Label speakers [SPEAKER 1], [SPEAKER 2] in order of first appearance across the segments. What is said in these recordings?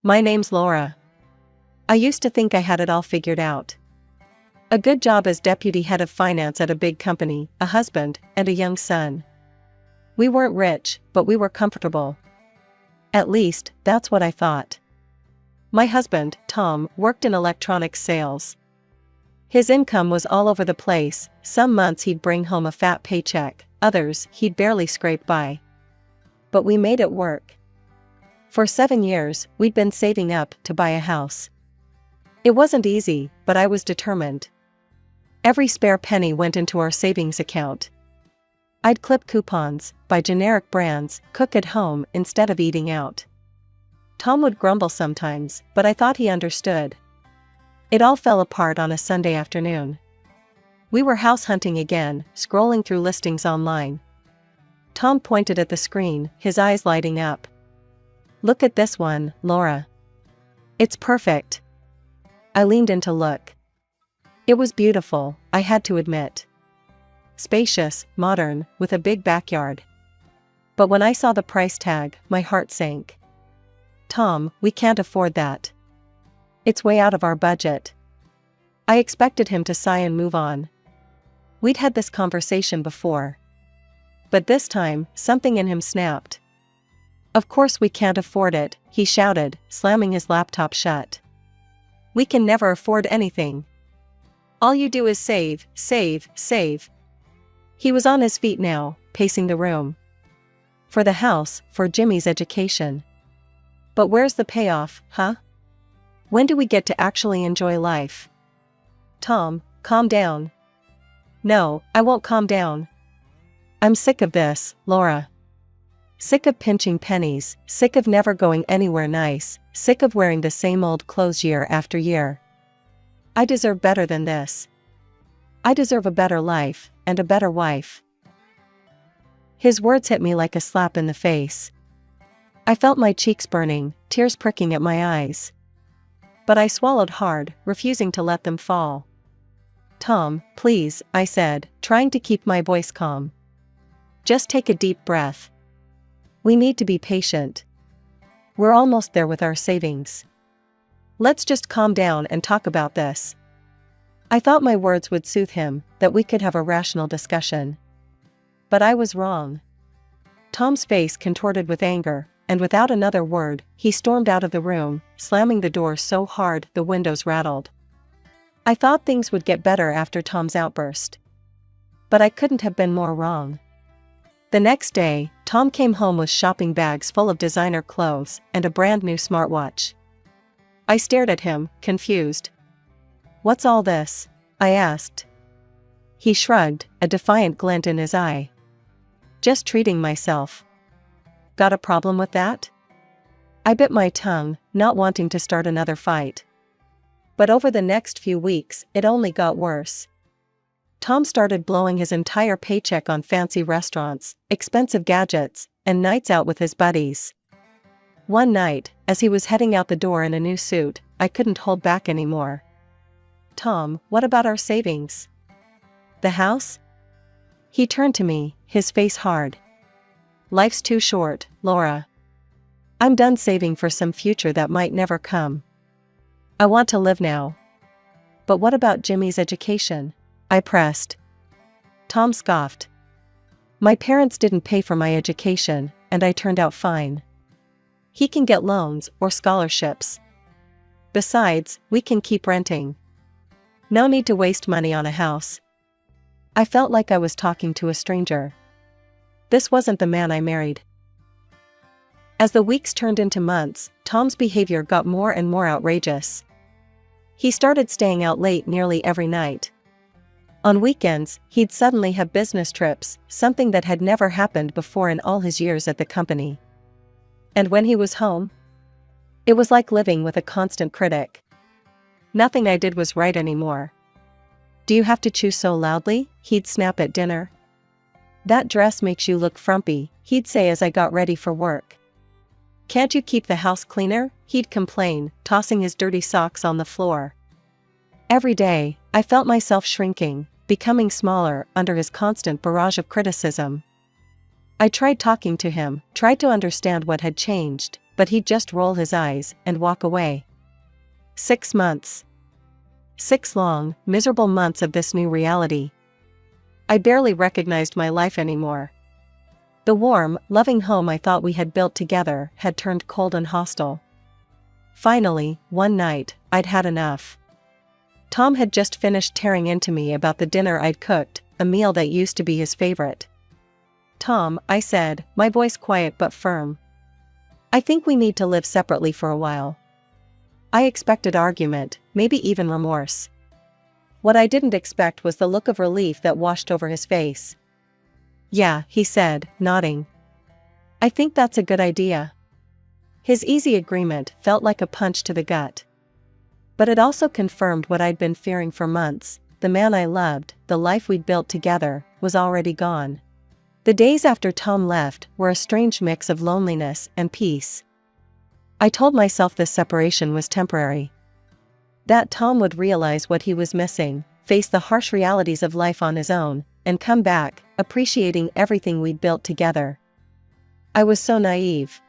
[SPEAKER 1] My name's Laura. I used to think I had it all figured out. A good job as deputy head of finance at a big company, a husband, and a young son. We weren't rich, but we were comfortable. At least, that's what I thought. My husband, Tom, worked in electronics sales. His income was all over the place. Some months he'd bring home a fat paycheck, others he'd barely scrape by. But we made it work. For 7 years, we'd been saving up to buy a house. It wasn't easy, but I was determined. Every spare penny went into our savings account. I'd clip coupons, buy generic brands, cook at home instead of eating out. Tom would grumble sometimes, but I thought he understood. It all fell apart on a Sunday afternoon. We were house hunting again, scrolling through listings online. Tom pointed at the screen, his eyes lighting up. "Look at this one, Laura. It's perfect." I leaned in to look. It was beautiful, I had to admit. Spacious, modern, with a big backyard. But when I saw the price tag, my heart sank. "Tom, we can't afford that. It's way out of our budget." I expected him to sigh and move on. We'd had this conversation before. But this time, something in him snapped. "Of course we can't afford it," he shouted, slamming his laptop shut. "We can never afford anything. All you do is save, save, save." He was on his feet now, pacing the room. "For the house, for Jimmy's education. But where's the payoff, huh? When do we get to actually enjoy life?" "Tom, calm down." "No, I won't calm down. I'm sick of this, Laura. Sick of pinching pennies, sick of never going anywhere nice, sick of wearing the same old clothes year after year. I deserve better than this. I deserve a better life, and a better wife." His words hit me like a slap in the face. I felt my cheeks burning, tears pricking at my eyes. But I swallowed hard, refusing to let them fall. "Tom, please," I said, trying to keep my voice calm. "Just take a deep breath. We need to be patient. We're almost there with our savings. Let's just calm down and talk about this." I thought my words would soothe him, that we could have a rational discussion. But I was wrong. Tom's face contorted with anger, and without another word, he stormed out of the room, slamming the door so hard the windows rattled. I thought things would get better after Tom's outburst. But I couldn't have been more wrong. The next day, Tom came home with shopping bags full of designer clothes and a brand new smartwatch. I stared at him, confused. "What's all this?" I asked. He shrugged, a defiant glint in his eye. "Just treating myself." "Got a problem with that?" I bit my tongue, not wanting to start another fight. But over the next few weeks, it only got worse. Tom started blowing his entire paycheck on fancy restaurants, expensive gadgets, and nights out with his buddies. One night, as he was heading out the door in a new suit, I couldn't hold back anymore. "Tom, what about our savings? The house?" He turned to me, his face hard. "Life's too short, Laura. I'm done saving for some future that might never come. I want to live now." "But what about Jimmy's education?" I pressed. Tom scoffed. "My parents didn't pay for my education, and I turned out fine. He can get loans or scholarships. Besides, we can keep renting. No need to waste money on a house." I felt like I was talking to a stranger. This wasn't the man I married. As the weeks turned into months, Tom's behavior got more and more outrageous. He started staying out late nearly every night. On weekends, he'd suddenly have business trips, something that had never happened before in all his years at the company. And when he was home, it was like living with a constant critic. Nothing I did was right anymore. "Do you have to chew so loudly?" he'd snap at dinner. "That dress makes you look frumpy," he'd say as I got ready for work. "Can't you keep the house cleaner?" he'd complain, tossing his dirty socks on the floor. Every day, I felt myself shrinking, becoming smaller under his constant barrage of criticism. I tried talking to him, tried to understand what had changed, but he'd just roll his eyes and walk away. 6 months. 6 long, miserable months of this new reality. I barely recognized my life anymore. The warm, loving home I thought we had built together had turned cold and hostile. Finally, one night, I'd had enough. Tom had just finished tearing into me about the dinner I'd cooked, a meal that used to be his favorite. "Tom," I said, my voice quiet but firm. "I think we need to live separately for a while." I expected argument, maybe even remorse. What I didn't expect was the look of relief that washed over his face. "Yeah," he said, nodding. "I think that's a good idea." His easy agreement felt like a punch to the gut. But it also confirmed what I'd been fearing for months: the man I loved, the life we'd built together, was already gone. The days after Tom left were a strange mix of loneliness and peace. I told myself this separation was temporary. That Tom would realize what he was missing, face the harsh realities of life on his own, and come back, appreciating everything we'd built together. I was so naive.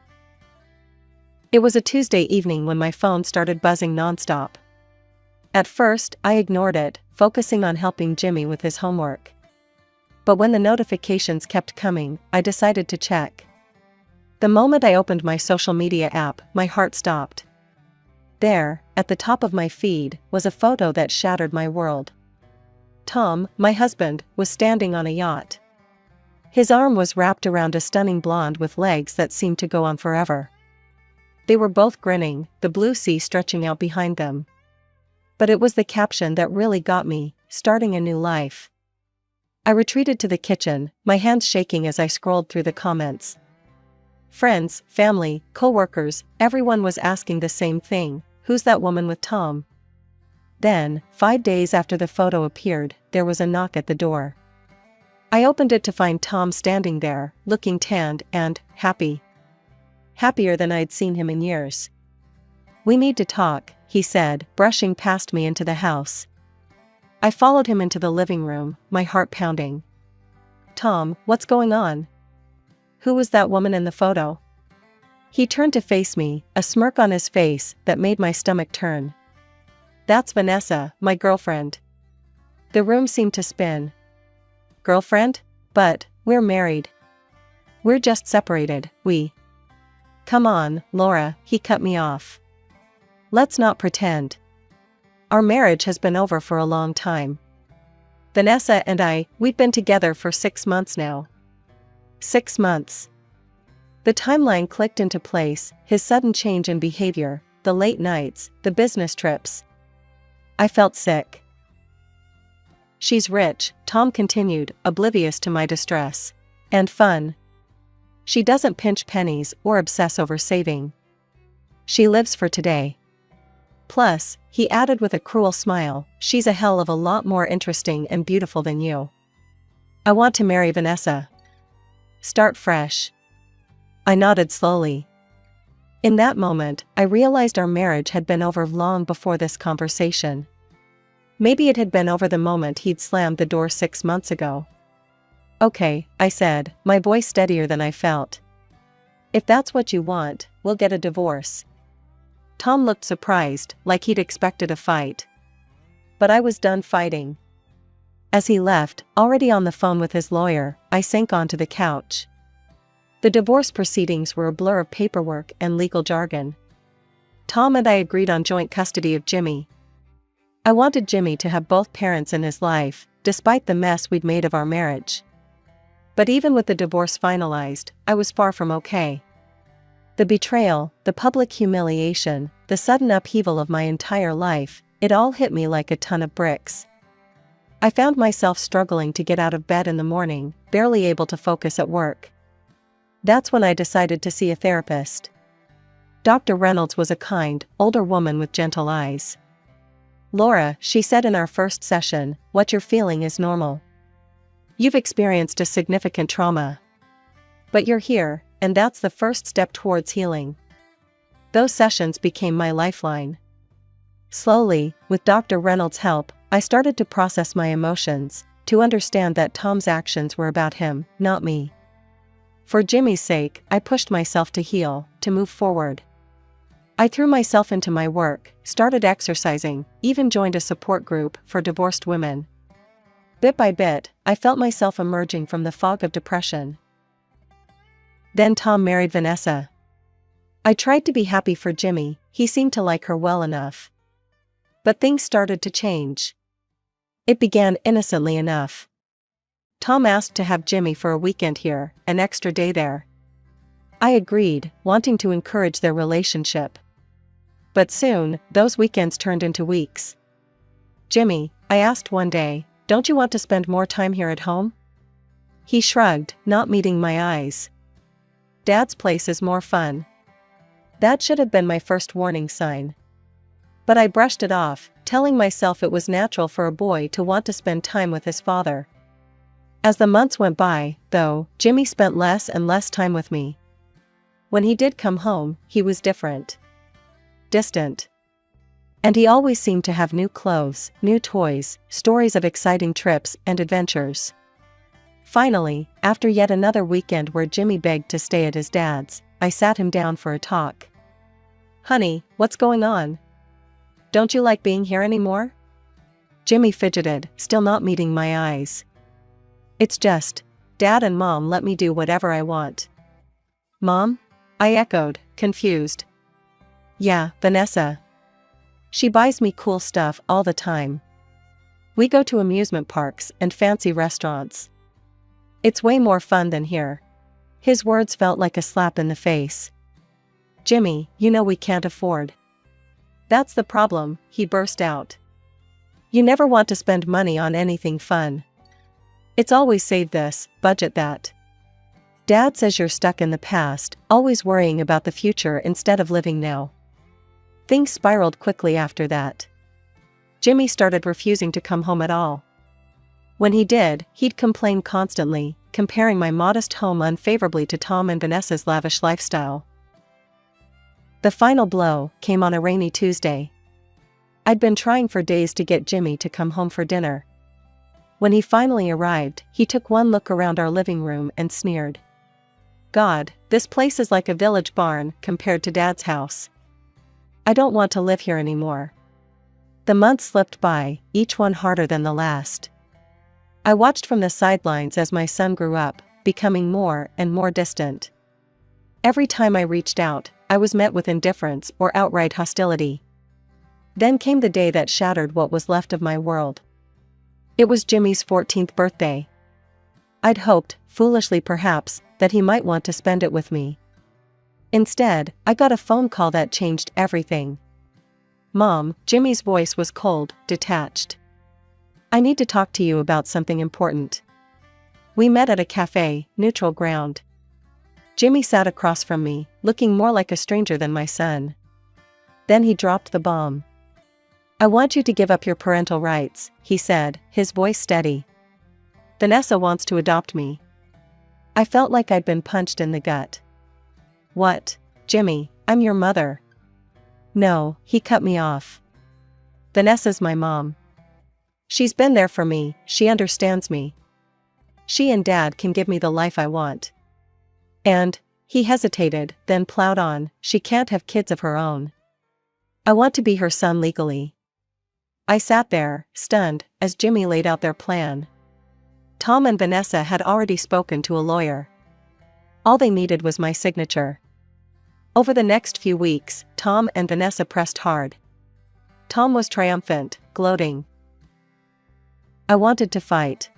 [SPEAKER 1] It was a Tuesday evening when my phone started buzzing nonstop. At first, I ignored it, focusing on helping Jimmy with his homework. But when the notifications kept coming, I decided to check. The moment I opened my social media app, my heart stopped. There, at the top of my feed, was a photo that shattered my world. Tom, my husband, was standing on a yacht. His arm was wrapped around a stunning blonde with legs that seemed to go on forever. They were both grinning, the blue sea stretching out behind them. But it was the caption that really got me: "Starting a new life." I retreated to the kitchen, my hands shaking as I scrolled through the comments. Friends, family, co-workers, everyone was asking the same thing: who's that woman with Tom? Then, 5 days after the photo appeared, there was a knock at the door. I opened it to find Tom standing there, looking tanned and happy. Happier than I'd seen him in years. "We need to talk," he said, brushing past me into the house. I followed him into the living room, my heart pounding. "Tom, what's going on? Who was that woman in the photo?" He turned to face me, a smirk on his face that made my stomach turn. "That's Vanessa, my girlfriend." The room seemed to spin. "Girlfriend? But we're married." "We're just separated, Come on, Laura," he cut me off. "Let's not pretend. Our marriage has been over for a long time. Vanessa and we've been together for 6 months now." 6 months. The timeline clicked into place, his sudden change in behavior, the late nights, the business trips. I felt sick. "She's rich," Tom continued, oblivious to my distress. "And fun. She doesn't pinch pennies or obsess over saving. She lives for today. Plus," he added with a cruel smile, "she's a hell of a lot more interesting and beautiful than you. I want to marry Vanessa. Start fresh." I nodded slowly. In that moment, I realized our marriage had been over long before this conversation. Maybe it had been over the moment he'd slammed the door 6 months ago. "Okay," I said, my voice steadier than I felt. "If that's what you want, we'll get a divorce." Tom looked surprised, like he'd expected a fight. But I was done fighting. As he left, already on the phone with his lawyer, I sank onto the couch. The divorce proceedings were a blur of paperwork and legal jargon. Tom and I agreed on joint custody of Jimmy. I wanted Jimmy to have both parents in his life, despite the mess we'd made of our marriage. But even with the divorce finalized, I was far from okay. The betrayal, the public humiliation, the sudden upheaval of my entire life, it all hit me like a ton of bricks. I found myself struggling to get out of bed in the morning, barely able to focus at work. That's when I decided to see a therapist. Dr. Reynolds was a kind, older woman with gentle eyes. "Laura," she said in our first session, "what you're feeling is normal. You've experienced a significant trauma. But you're here, and that's the first step towards healing." Those sessions became my lifeline. Slowly, with Dr. Reynolds' help, I started to process my emotions, to understand that Tom's actions were about him, not me. For Jimmy's sake, I pushed myself to heal, to move forward. I threw myself into my work, started exercising, even joined a support group for divorced women. Bit by bit, I felt myself emerging from the fog of depression. Then Tom married Vanessa. I tried to be happy for Jimmy, he seemed to like her well enough. But things started to change. It began innocently enough. Tom asked to have Jimmy for a weekend here, an extra day there. I agreed, wanting to encourage their relationship. But soon, those weekends turned into weeks. "Jimmy," I asked one day, "don't you want to spend more time here at home?" He shrugged, not meeting my eyes. "Dad's place is more fun." That should have been my first warning sign. But I brushed it off, telling myself it was natural for a boy to want to spend time with his father. As the months went by, though, Jimmy spent less and less time with me. When he did come home, he was different. Distant. And he always seemed to have new clothes, new toys, stories of exciting trips and adventures. Finally, after yet another weekend where Jimmy begged to stay at his dad's, I sat him down for a talk. "Honey, what's going on? Don't you like being here anymore?" Jimmy fidgeted, still not meeting my eyes. "It's just, Dad and Mom let me do whatever I want." "Mom?" I echoed, confused. "Yeah, Vanessa. She buys me cool stuff all the time. We go to amusement parks and fancy restaurants. It's way more fun than here." His words felt like a slap in the face. "Jimmy, you know we can't afford." "That's the problem," he burst out. "You never want to spend money on anything fun. It's always save this, budget that. Dad says you're stuck in the past, always worrying about the future instead of living now." Things spiraled quickly after that. Jimmy started refusing to come home at all. When he did, he'd complain constantly, comparing my modest home unfavorably to Tom and Vanessa's lavish lifestyle. The final blow came on a rainy Tuesday. I'd been trying for days to get Jimmy to come home for dinner. When he finally arrived, he took one look around our living room and sneered. "God, this place is like a village barn compared to Dad's house. I don't want to live here anymore." The months slipped by, each one harder than the last. I watched from the sidelines as my son grew up, becoming more and more distant. Every time I reached out, I was met with indifference or outright hostility. Then came the day that shattered what was left of my world. It was Jimmy's 14th birthday. I'd hoped, foolishly perhaps, that he might want to spend it with me. Instead, I got a phone call that changed everything. "Mom," Jimmy's voice was cold, detached. "I need to talk to you about something important." We met at a cafe, neutral ground. Jimmy sat across from me, looking more like a stranger than my son. Then he dropped the bomb. "I want you to give up your parental rights," he said, his voice steady. "Vanessa wants to adopt me." I felt like I'd been punched in the gut. "What, Jimmy, I'm your mother." "No," he cut me off. "Vanessa's my mom. She's been there for me, she understands me. She and Dad can give me the life I want. And," he hesitated, then plowed on, "she can't have kids of her own. I want to be her son legally." I sat there, stunned, as Jimmy laid out their plan. Tom and Vanessa had already spoken to a lawyer. All they needed was my signature. Over the next few weeks, Tom and Vanessa pressed hard. Tom was triumphant, gloating. I wanted to fight.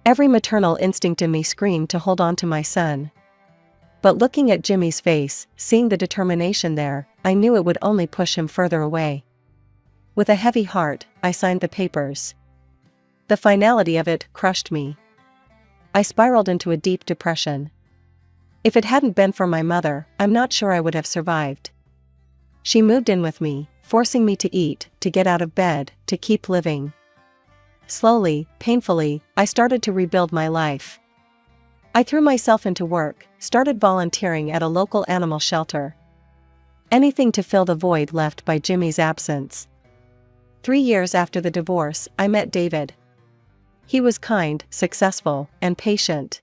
[SPEAKER 1] Every maternal instinct in me screamed to hold on to my son. But looking at Jimmy's face, seeing the determination there, I knew it would only push him further away. With a heavy heart, I signed the papers. The finality of it crushed me. I spiraled into a deep depression. If it hadn't been for my mother, I'm not sure I would have survived. She moved in with me, forcing me to eat, to get out of bed, to keep living. Slowly, painfully, I started to rebuild my life. I threw myself into work, started volunteering at a local animal shelter. Anything to fill the void left by Jimmy's absence. 3 years after the divorce, I met David. He was kind, successful, and patient.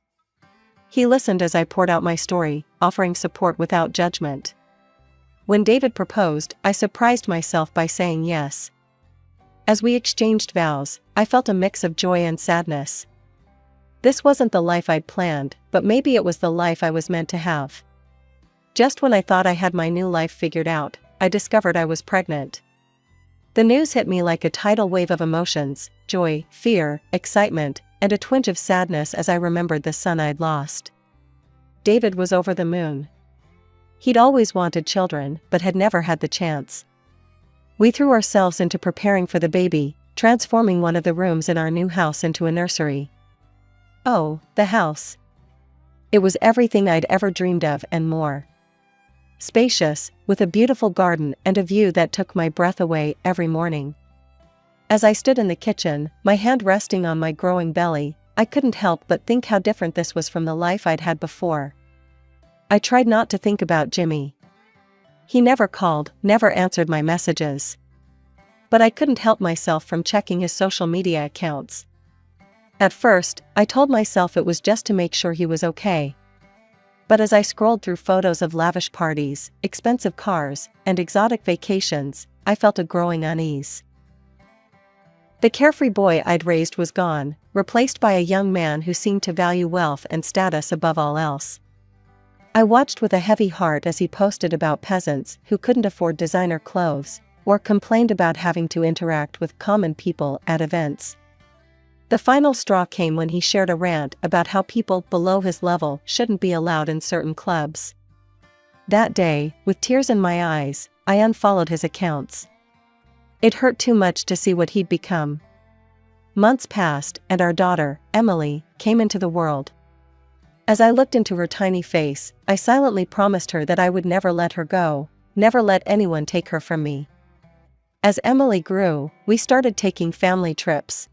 [SPEAKER 1] He listened as I poured out my story, offering support without judgment. When David proposed, I surprised myself by saying yes. As we exchanged vows, I felt a mix of joy and sadness. This wasn't the life I'd planned, but maybe it was the life I was meant to have. Just when I thought I had my new life figured out, I discovered I was pregnant. The news hit me like a tidal wave of emotions: joy, fear, excitement, and a twinge of sadness as I remembered the son I'd lost. David was over the moon. He'd always wanted children, but had never had the chance. We threw ourselves into preparing for the baby, transforming one of the rooms in our new house into a nursery. Oh, the house! It was everything I'd ever dreamed of and more. Spacious, with a beautiful garden and a view that took my breath away every morning. As I stood in the kitchen, my hand resting on my growing belly, I couldn't help but think how different this was from the life I'd had before. I tried not to think about Jimmy. He never called, never answered my messages. But I couldn't help myself from checking his social media accounts. At first, I told myself it was just to make sure he was okay. But as I scrolled through photos of lavish parties, expensive cars, and exotic vacations, I felt a growing unease. The carefree boy I'd raised was gone, replaced by a young man who seemed to value wealth and status above all else. I watched with a heavy heart as he posted about peasants who couldn't afford designer clothes, or complained about having to interact with common people at events. The final straw came when he shared a rant about how people below his level shouldn't be allowed in certain clubs. That day, with tears in my eyes, I unfollowed his accounts. It hurt too much to see what he'd become. Months passed, and our daughter, Emily, came into the world. As I looked into her tiny face, I silently promised her that I would never let her go, never let anyone take her from me. As Emily grew, we started taking family trips.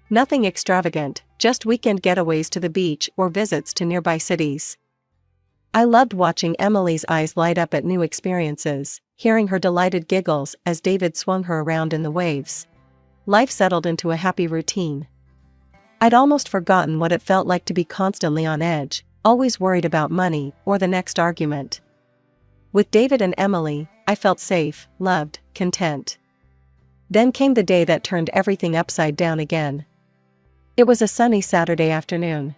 [SPEAKER 1] Nothing extravagant, just weekend getaways to the beach or visits to nearby cities. I loved watching Emily's eyes light up at new experiences, hearing her delighted giggles as David swung her around in the waves. Life settled into a happy routine. I'd almost forgotten what it felt like to be constantly on edge, always worried about money or the next argument. With David and Emily, I felt safe, loved, content. Then came the day that turned everything upside down again. It was a sunny Saturday afternoon.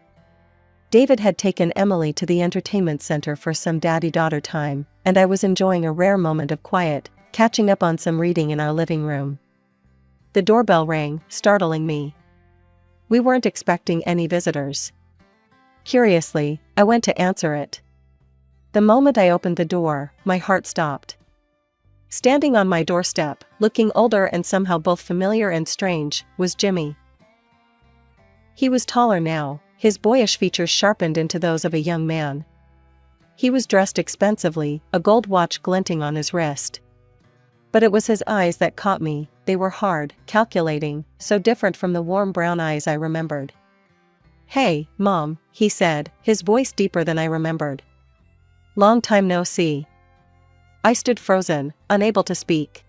[SPEAKER 1] David had taken Emily to the entertainment center for some daddy-daughter time, and I was enjoying a rare moment of quiet, catching up on some reading in our living room. The doorbell rang, startling me. We weren't expecting any visitors. Curiously, I went to answer it. The moment I opened the door, my heart stopped. Standing on my doorstep, looking older and somehow both familiar and strange, was Jimmy. He was taller now, his boyish features sharpened into those of a young man. He was dressed expensively, a gold watch glinting on his wrist. But it was his eyes that caught me. They were hard, calculating, so different from the warm brown eyes I remembered. "Hey, Mom," he said, his voice deeper than I remembered. "Long time no see." I stood frozen, unable to speak.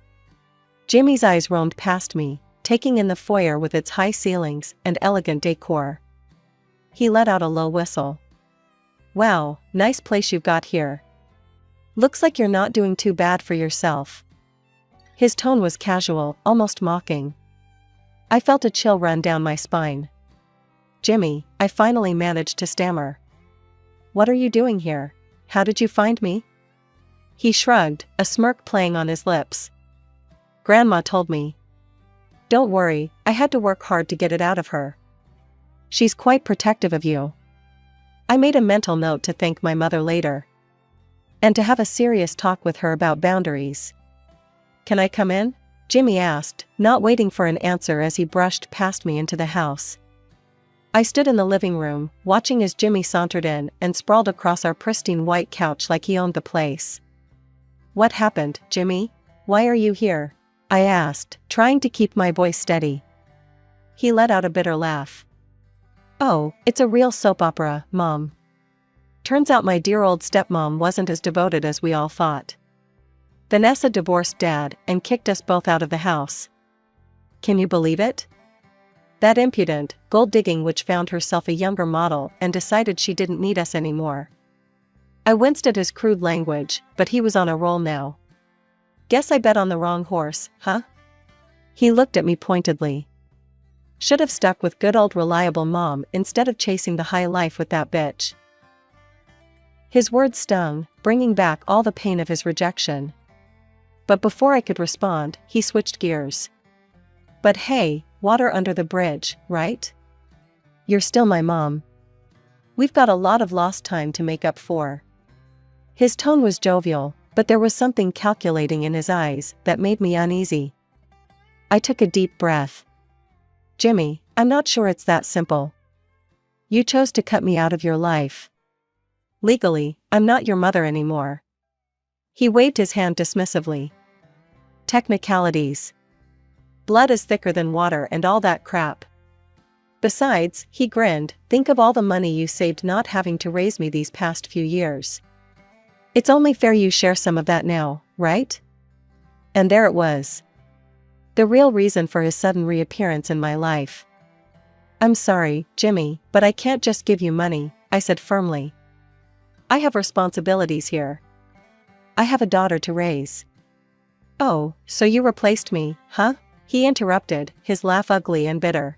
[SPEAKER 1] Jimmy's eyes roamed past me, taking in the foyer with its high ceilings and elegant decor. He let out a low whistle. "Wow, nice place you've got here. Looks like you're not doing too bad for yourself." His tone was casual, almost mocking. I felt a chill run down my spine. "Jimmy," I finally managed to stammer. "What are you doing here? How did you find me?" He shrugged, a smirk playing on his lips. "Grandma told me." "Don't worry, I had to work hard to get it out of her. She's quite protective of you." I made a mental note to thank my mother later. And to have a serious talk with her about boundaries. "Can I come in?" Jimmy asked, not waiting for an answer as he brushed past me into the house. I stood in the living room, watching as Jimmy sauntered in and sprawled across our pristine white couch like he owned the place. "What happened, Jimmy? Why are you here?" I asked, trying to keep my voice steady. He let out a bitter laugh. "Oh, it's a real soap opera, Mom. Turns out my dear old stepmom wasn't as devoted as we all thought. Vanessa divorced Dad and kicked us both out of the house. Can you believe it? That impudent, gold-digging witch found herself a younger model and decided she didn't need us anymore. I winced at his crude language, but he was on a roll now. Guess I bet on the wrong horse, huh? He looked at me pointedly. Should have stuck with good old reliable mom instead of chasing the high life with that bitch. His words stung, bringing back all the pain of his rejection. But before I could respond, he switched gears. But hey, water under the bridge, right? You're still my mom. We've got a lot of lost time to make up for. His tone was jovial, but there was something calculating in his eyes that made me uneasy. I took a deep breath. Jimmy, I'm not sure it's that simple. You chose to cut me out of your life. Legally, I'm not your mother anymore. He waved his hand dismissively. Technicalities. Blood is thicker than water and all that crap. Besides, he grinned, think of all the money you saved not having to raise me these past few years. It's only fair you share some of that now, right? And there it was. The real reason for his sudden reappearance in my life. I'm sorry, Jimmy, but I can't just give you money, I said firmly. I have responsibilities here. I have a daughter to raise. Oh, so you replaced me, huh? He interrupted, his laugh ugly and bitter.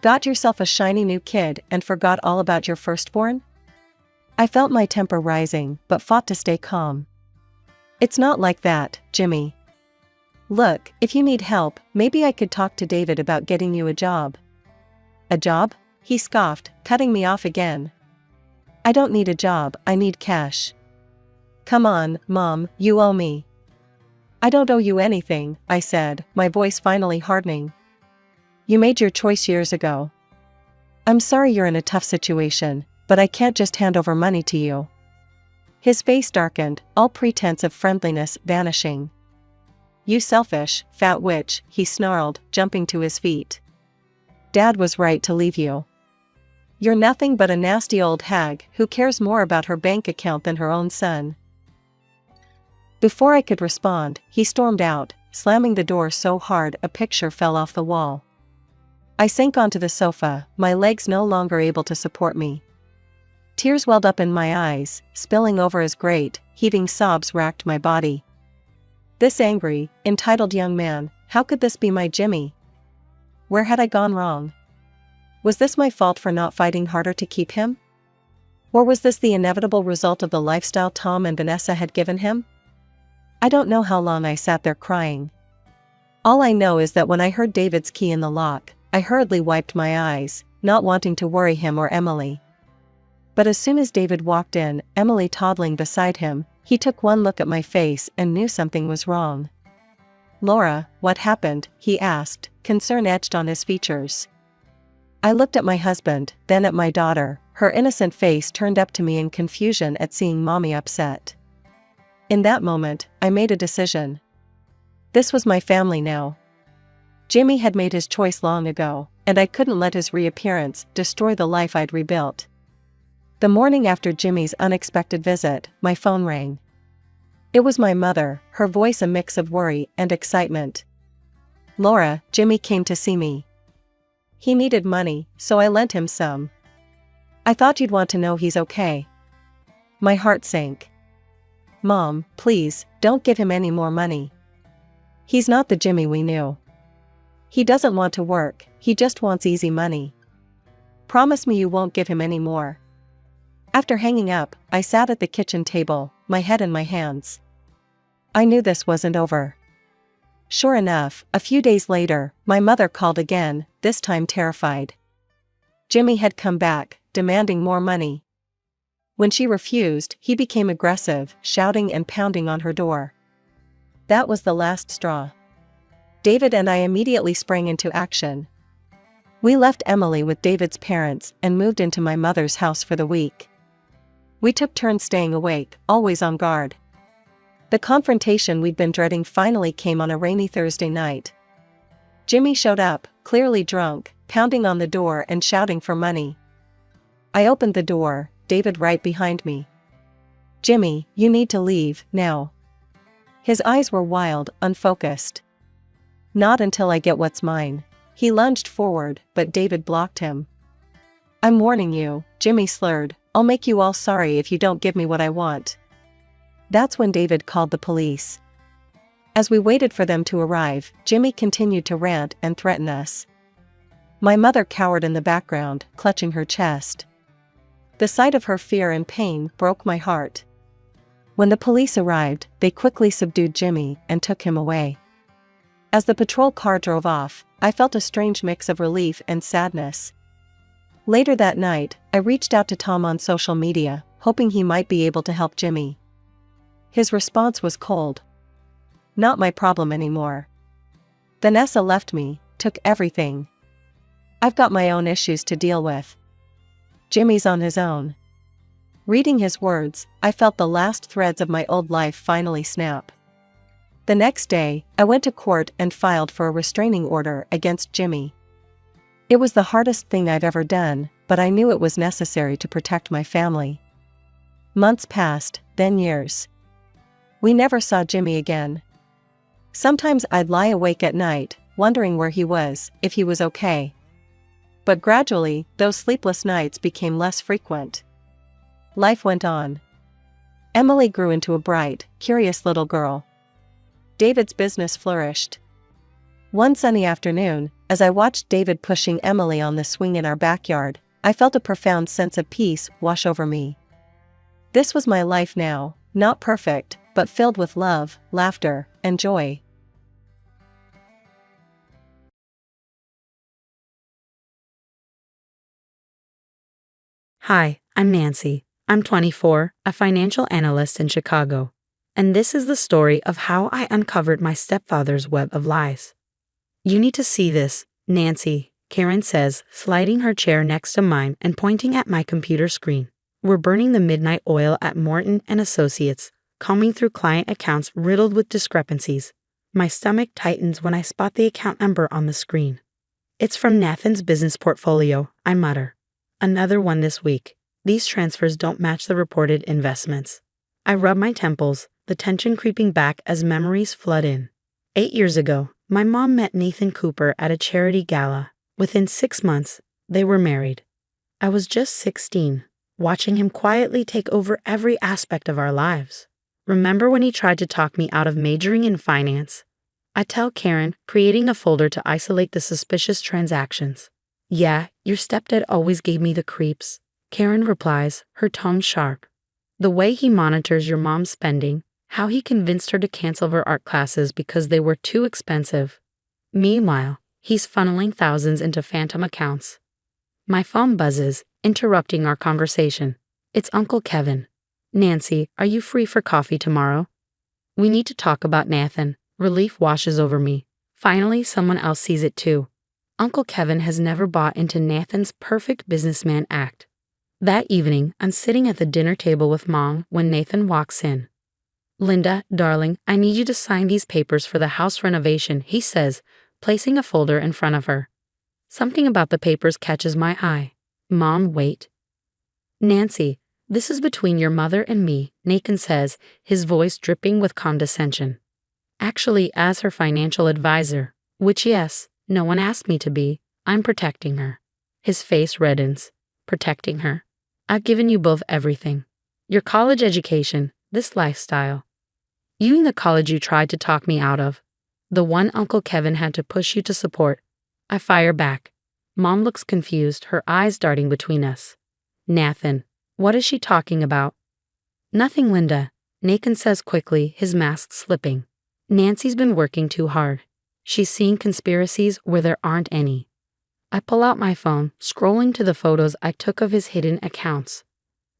[SPEAKER 1] Got yourself a shiny new kid and forgot all about your firstborn? I felt my temper rising, but fought to stay calm. It's not like that, Jimmy. Look, if you need help, maybe I could talk to David about getting you a job. A job? He scoffed, cutting me off again. I don't need a job, I need cash. Come on, Mom, you owe me. I don't owe you anything, I said, my voice finally hardening. You made your choice years ago. I'm sorry you're in a tough situation, but I can't just hand over money to you. His face darkened, all pretense of friendliness vanishing. You selfish, fat witch, he snarled, jumping to his feet. Dad was right to leave you. You're nothing but a nasty old hag who cares more about her bank account than her own son. Before I could respond, he stormed out, slamming the door so hard a picture fell off the wall. I sank onto the sofa, my legs no longer able to support me. Tears welled up in my eyes, spilling over as great, heaving sobs racked my body. This angry, entitled young man, how could this be my Jimmy? Where had I gone wrong? Was this my fault for not fighting harder to keep him? Or was this the inevitable result of the lifestyle Tom and Vanessa had given him? I don't know how long I sat there crying. All I know is that when I heard David's key in the lock, I hurriedly wiped my eyes, not wanting to worry him or Emily. But as soon as David walked in, Emily toddling beside him, he took one look at my face and knew something was wrong. Laura, what happened? He asked, concern etched on his features. I looked at my husband, then at my daughter, her innocent face turned up to me in confusion at seeing Mommy upset. In that moment, I made a decision. This was my family now. Jimmy had made his choice long ago, and I couldn't let his reappearance destroy the life I'd rebuilt. The morning after Jimmy's unexpected visit, my phone rang. It was my mother, her voice a mix of worry and excitement. Laura, Jimmy came to see me. He needed money, so I lent him some. I thought you'd want to know he's okay. My heart sank. Mom, please, don't give him any more money. He's not the Jimmy we knew. He doesn't want to work, he just wants easy money. Promise me you won't give him any more. After hanging up, I sat at the kitchen table, my head in my hands. I knew this wasn't over. Sure enough, a few days later, my mother called again, this time terrified. Jimmy had come back, demanding more money. When she refused, he became aggressive, shouting and pounding on her door. That was the last straw. David and I immediately sprang into action. We left Emily with David's parents and moved into my mother's house for the week. We took turns staying awake, always on guard. The confrontation we'd been dreading finally came on a rainy Thursday night. Jimmy showed up, clearly drunk, pounding on the door and shouting for money. I opened the door, David right behind me. Jimmy, you need to leave, now. His eyes were wild, unfocused. Not until I get what's mine. He lunged forward, but David blocked him. "I'm warning you," Jimmy slurred. "I'll make you all sorry if you don't give me what I want." That's when David called the police. As we waited for them to arrive, Jimmy continued to rant and threaten us. My mother cowered in the background, clutching her chest. The sight of her fear and pain broke my heart. When the police arrived, they quickly subdued Jimmy and took him away. As the patrol car drove off, I felt a strange mix of relief and sadness. Later that night, I reached out to Tom on social media, hoping he might be able to help Jimmy. His response was cold. "Not my problem anymore. Vanessa left me, took everything. I've got my own issues to deal with. Jimmy's on his own." Reading his words, I felt the last threads of my old life finally snap. The next day, I went to court and filed for a restraining order against Jimmy. It was the hardest thing I've ever done, but I knew it was necessary to protect my family. Months passed, then years. We never saw Jimmy again. Sometimes I'd lie awake at night, wondering where he was, if he was okay. But gradually, those sleepless nights became less frequent. Life went on. Emily grew into a bright, curious little girl. David's business flourished. One sunny afternoon, as I watched David pushing Emily on the swing in our backyard, I felt a profound sense of peace wash over me. This was my life now, not perfect, but filled with love, laughter, and joy.
[SPEAKER 2] Hi, I'm Nancy. I'm 24, a financial analyst in Chicago. And this is the story of how I uncovered my stepfather's web of lies. "You need to see this, Nancy," Karen says, sliding her chair next to mine and pointing at my computer screen. We're burning the midnight oil at Morton and Associates, combing through client accounts riddled with discrepancies. My stomach tightens when I spot the account number on the screen. "It's from Nathan's business portfolio," I mutter. "Another one this week. These transfers don't match the reported investments." I rub my temples, the tension creeping back as memories flood in. 8 years ago, my mom met Nathan Cooper at a charity gala. Within 6 months, they were married. I was just 16, watching him quietly take over every aspect of our lives. Remember when he tried to talk me out of majoring in finance? I tell Karen, creating a folder to isolate the suspicious transactions. "Yeah, your stepdad always gave me the creeps," Karen replies, her tone sharp. "The way he monitors your mom's spending, how he convinced her to cancel her art classes because they were too expensive. Meanwhile, he's funneling thousands into phantom accounts." My phone buzzes, interrupting our conversation. It's Uncle Kevin. "Nancy, are you free for coffee tomorrow?" "We need to talk about Nathan." Relief washes over me. Finally, someone else sees it too. Uncle Kevin has never bought into Nathan's perfect businessman act. That evening, I'm sitting at the dinner table with Mom when Nathan walks in. "Linda, darling, I need you to sign these papers for the house renovation," he says, placing a folder in front of her. Something about the papers catches my eye. "Mom, wait." "Nancy, this is between your mother and me," Nathan says, his voice dripping with condescension. "Actually, as her financial advisor, which yes, no one asked me to be, I'm protecting her." His face reddens. "Protecting her? I've given you both everything. Your college education, this lifestyle. You and the college you tried to talk me out of. The one Uncle Kevin had to push you to support." I fire back. Mom looks confused, her eyes darting between us. "Nathan, what is she talking about?" "Nothing, Linda," Nathan says quickly, his mask slipping. "Nancy's been working too hard. She's seeing conspiracies where there aren't any." I pull out my phone, scrolling to the photos I took of his hidden accounts.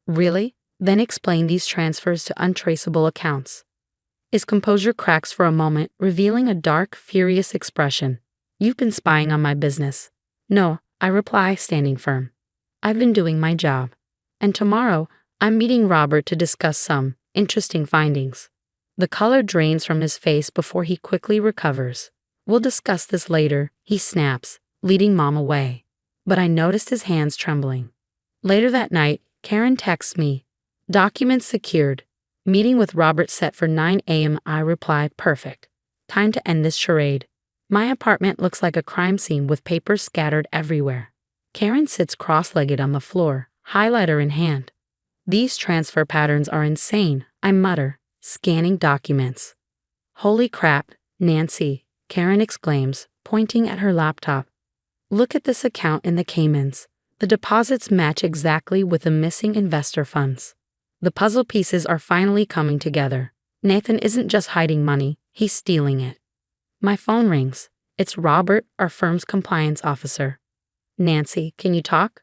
[SPEAKER 2] "Really?" Then explain these transfers to untraceable accounts. His composure cracks for a moment, revealing a dark, furious expression. "You've been spying on my business." "No," I reply, standing firm. "I've been doing my job. And tomorrow, I'm meeting Robert to discuss some interesting findings." The color drains from his face before he quickly recovers. "We'll discuss this later," he snaps, leading Mom away. But I noticed his hands trembling. Later that night, Karen texts me. "Documents secured. Meeting with Robert set for 9 a.m. I reply, "Perfect. Time to end this charade." My apartment looks like a crime scene with papers scattered everywhere. Karen sits cross-legged on the floor, highlighter in hand. These transfer patterns are insane, I mutter, scanning documents. Holy crap, Nancy, Karen exclaims, pointing at her laptop. Look at this account in the Caymans. The deposits match exactly with the missing investor funds. The puzzle pieces are finally coming together. Nathan isn't just hiding money, he's stealing it. My phone rings. It's Robert, our firm's compliance officer. Nancy, can you talk?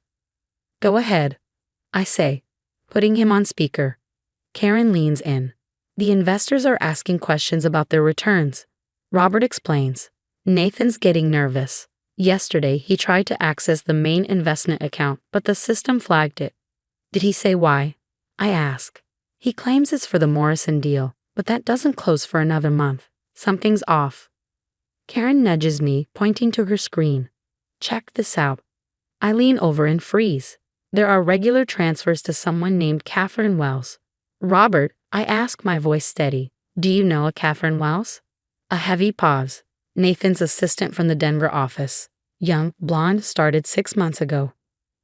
[SPEAKER 2] Go ahead, I say, putting him on speaker. Karen leans in. The investors are asking questions about their returns. Robert explains. Nathan's getting nervous. Yesterday, he tried to access the main investment account, but the system flagged it. Did he say why? I ask. He claims it's for the Morrison deal, but that doesn't close for another month. Something's off. Karen nudges me, pointing to her screen. Check this out. I lean over and freeze. There are regular transfers to someone named Catherine Wells. Robert, I ask, my voice steady. Do you know a Catherine Wells? A heavy pause. Nathan's assistant from the Denver office. Young, blonde, started 6 months ago.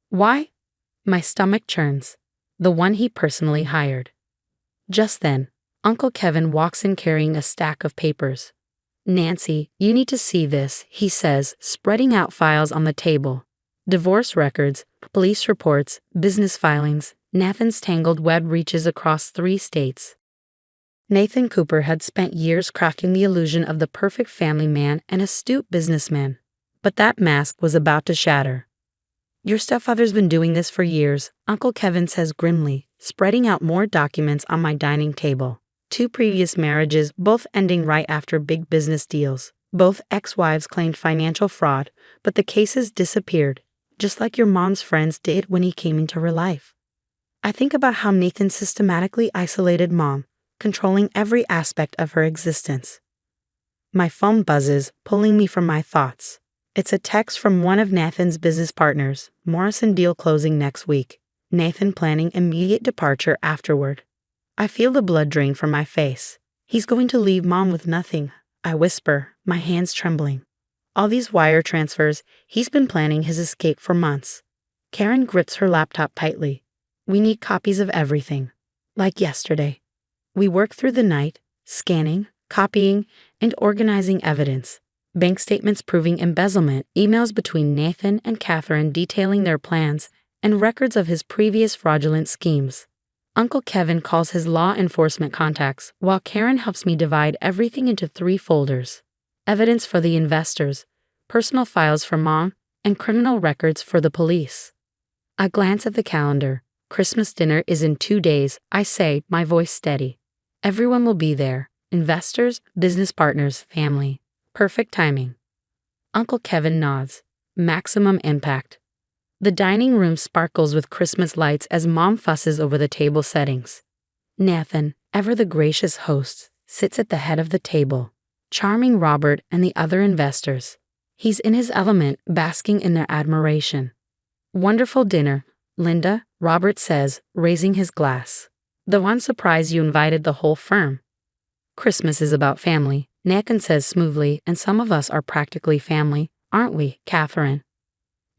[SPEAKER 2] Why? My stomach churns. The one he personally hired. Just then, Uncle Kevin walks in carrying a stack of papers. Nancy, you need to see this, he says, spreading out files on the table. Divorce records, police reports, business filings. Nathan's tangled web reaches across 3 states. Nathan Cooper had spent years crafting the illusion of the perfect family man and astute businessman. But that mask was about to shatter. Your stepfather's been doing this for years, Uncle Kevin says grimly, spreading out more documents on my dining table. 2 previous marriages, both ending right after big business deals. Both ex-wives claimed financial fraud, but the cases disappeared, just like your mom's friends did when he came into her life. I think about how Nathan systematically isolated Mom, controlling every aspect of her existence. My phone buzzes, pulling me from my thoughts. It's a text from one of Nathan's business partners, Morrison deal closing next week. Nathan planning immediate departure afterward. I feel the blood drain from my face. He's going to leave Mom with nothing, I whisper, my hands trembling. All these wire transfers, he's been planning his escape for months. Karen grips her laptop tightly. We need copies of everything. Like yesterday. We work through the night, scanning, copying, and organizing evidence. Bank statements proving embezzlement, emails between Nathan and Catherine detailing their plans, and records of his previous fraudulent schemes. Uncle Kevin calls his law enforcement contacts, while Karen helps me divide everything into 3 folders. Evidence for the investors, personal files for Mom, and criminal records for the police. I glance at the calendar. Christmas dinner is in 2 days, I say, my voice steady. Everyone will be there. Investors, business partners, family. Perfect timing. Uncle Kevin nods. Maximum impact. The dining room sparkles with Christmas lights as Mom fusses over the table settings. Nathan, ever the gracious host, sits at the head of the table, charming Robert and the other investors. He's in his element, basking in their admiration. Wonderful dinner, Linda, Robert says, raising his glass. Though I'm surprised you invited the whole firm. Christmas is about family, Nathan says smoothly, and some of us are practically family, aren't we, Catherine?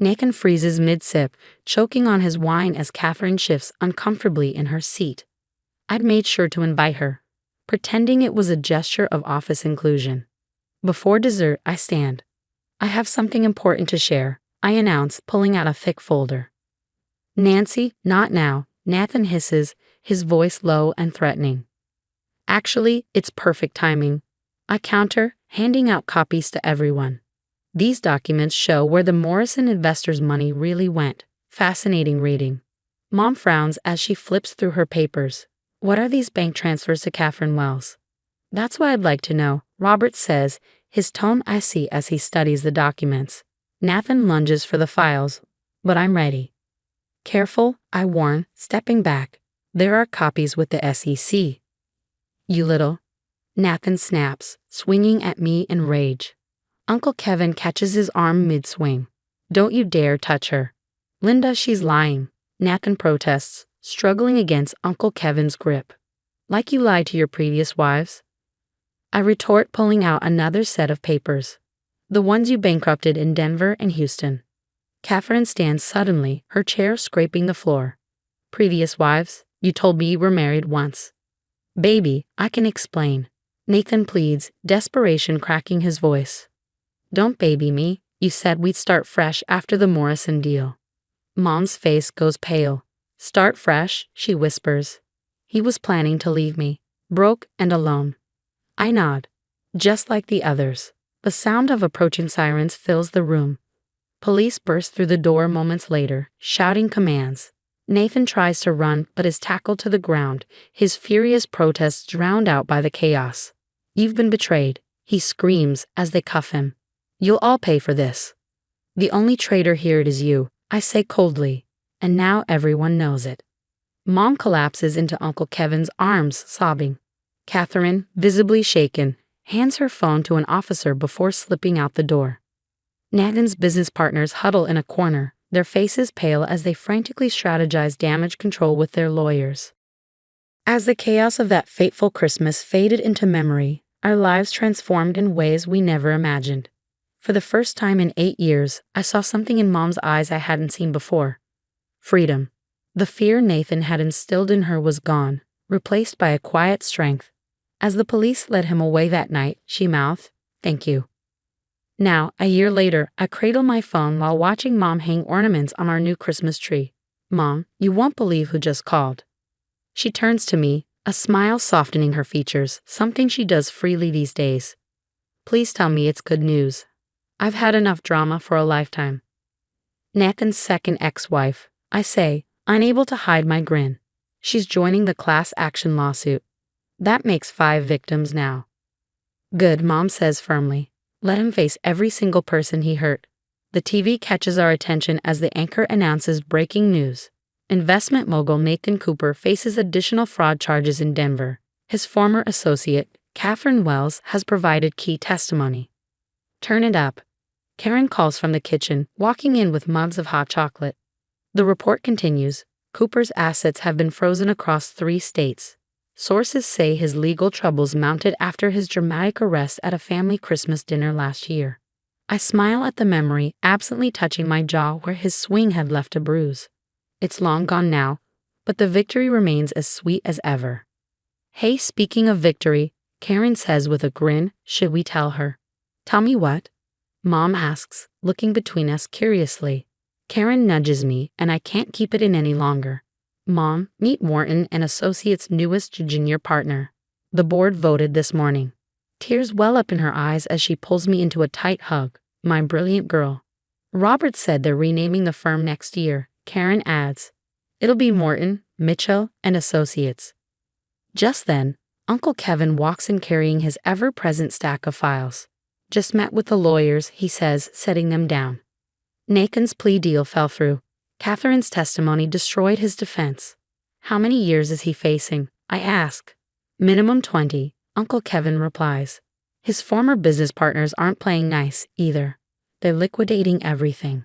[SPEAKER 2] Nathan freezes mid-sip, choking on his wine as Catherine shifts uncomfortably in her seat. I'd made sure to invite her, pretending it was a gesture of office inclusion. Before dessert, I stand. I have something important to share, I announce, pulling out a thick folder. Nancy, not now, Nathan hisses, his voice low and threatening. Actually, it's perfect timing, I counter, handing out copies to everyone. These documents show where the Morrison investors' money really went. Fascinating reading. Mom frowns as she flips through her papers. What are these bank transfers to Catherine Wells? That's what I'd like to know, Robert says, his tone icy as he studies the documents. Nathan lunges for the files, but I'm ready. Careful, I warn, stepping back. There are copies with the SEC. You little. Nathan snaps, swinging at me in rage. Uncle Kevin catches his arm mid-swing. Don't you dare touch her. Linda, she's lying. Nathan protests, struggling against Uncle Kevin's grip. Like you lied to your previous wives? I retort, pulling out another set of papers. The ones you bankrupted in Denver and Houston. Catherine stands suddenly, her chair scraping the floor. Previous wives, you told me you were married once. Baby, I can explain. Nathan pleads, desperation cracking his voice. Don't baby me, you said we'd start fresh after the Morrison deal. Mom's face goes pale. Start fresh, she whispers. He was planning to leave me, broke and alone. I nod. Just like the others. The sound of approaching sirens fills the room. Police burst through the door moments later, shouting commands. Nathan tries to run but is tackled to the ground, his furious protests drowned out by the chaos. You've been betrayed, he screams as they cuff him. You'll all pay for this. The only traitor here is you, I say coldly, and now everyone knows it. Mom collapses into Uncle Kevin's arms, sobbing. Catherine, visibly shaken, hands her phone to an officer before slipping out the door. Nathan's business partners huddle in a corner, their faces pale as they frantically strategize damage control with their lawyers. As the chaos of that fateful Christmas faded into memory, our lives transformed in ways we never imagined. For the first time in 8 years, I saw something in Mom's eyes I hadn't seen before. Freedom. The fear Nathan had instilled in her was gone, replaced by a quiet strength. As the police led him away that night, she mouthed, "Thank you." Now, a year later, I cradle my phone while watching Mom hang ornaments on our new Christmas tree. Mom, you won't believe who just called. She turns to me, a smile softening her features, something she does freely these days. Please tell me it's good news. I've had enough drama for a lifetime. Nathan's second ex-wife, I say, unable to hide my grin. She's joining the class action lawsuit. That makes 5 victims now. Good, Mom says firmly. Let him face every single person he hurt. The TV catches our attention as the anchor announces breaking news. Investment mogul Nathan Cooper faces additional fraud charges in Denver. His former associate, Catherine Wells, has provided key testimony. Turn it up. Karen calls from the kitchen, walking in with mugs of hot chocolate. The report continues. Cooper's assets have been frozen across 3 states. Sources say his legal troubles mounted after his dramatic arrest at a family Christmas dinner last year. I smile at the memory, absently touching my jaw where his swing had left a bruise. It's long gone now, but the victory remains as sweet as ever. Hey, speaking of victory, Karen says with a grin, should we tell her? Tell me what? Mom asks, looking between us curiously. Karen nudges me, and I can't keep it in any longer. Mom, meet Morton and Associates' newest junior partner. The board voted this morning. Tears well up in her eyes as she pulls me into a tight hug. My brilliant girl. Robert said they're renaming the firm next year, Karen adds. It'll be Morton, Mitchell, and Associates. Just then, Uncle Kevin walks in carrying his ever-present stack of files. Just met with the lawyers, he says, setting them down. Nathan's plea deal fell through. Catherine's testimony destroyed his defense. How many years is he facing? I ask. Minimum 20, Uncle Kevin replies. His former business partners aren't playing nice, either. They're liquidating everything.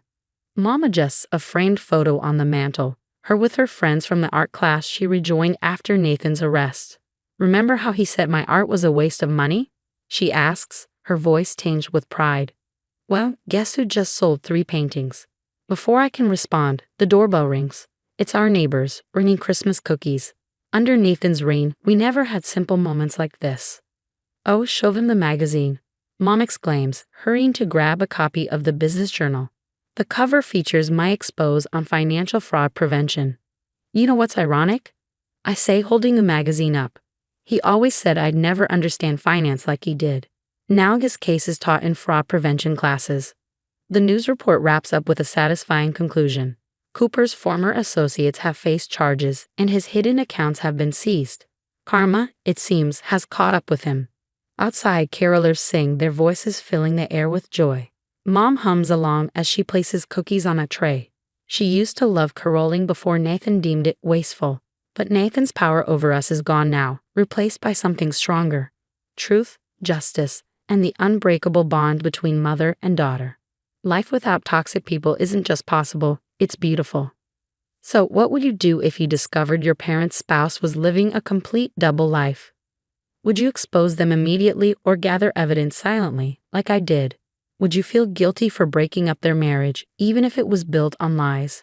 [SPEAKER 2] Mom adjusts a framed photo on the mantel, her with her friends from the art class she rejoined after Nathan's arrest. Remember how he said my art was a waste of money? She asks, her voice tinged with pride. Well, guess who just sold 3 paintings? Before I can respond, the doorbell rings. It's our neighbors, bringing Christmas cookies. Under Nathan's reign, we never had simple moments like this. Oh, show them the magazine, Mom exclaims, hurrying to grab a copy of the business journal. The cover features my expose on financial fraud prevention. You know what's ironic? I say, holding the magazine up. He always said I'd never understand finance like he did. Now his case is taught in fraud prevention classes. The news report wraps up with a satisfying conclusion. Cooper's former associates have faced charges, and his hidden accounts have been seized. Karma, it seems, has caught up with him. Outside, carolers sing, their voices filling the air with joy. Mom hums along as she places cookies on a tray. She used to love caroling before Nathan deemed it wasteful. But Nathan's power over us is gone now, replaced by something stronger. Truth, justice, and the unbreakable bond between mother and daughter. Life without toxic people isn't just possible, it's beautiful. So, what would you do if you discovered your parent's spouse was living a complete double life? Would you expose them immediately or gather evidence silently, like I did? Would you feel guilty for breaking up their marriage, even if it was built on lies?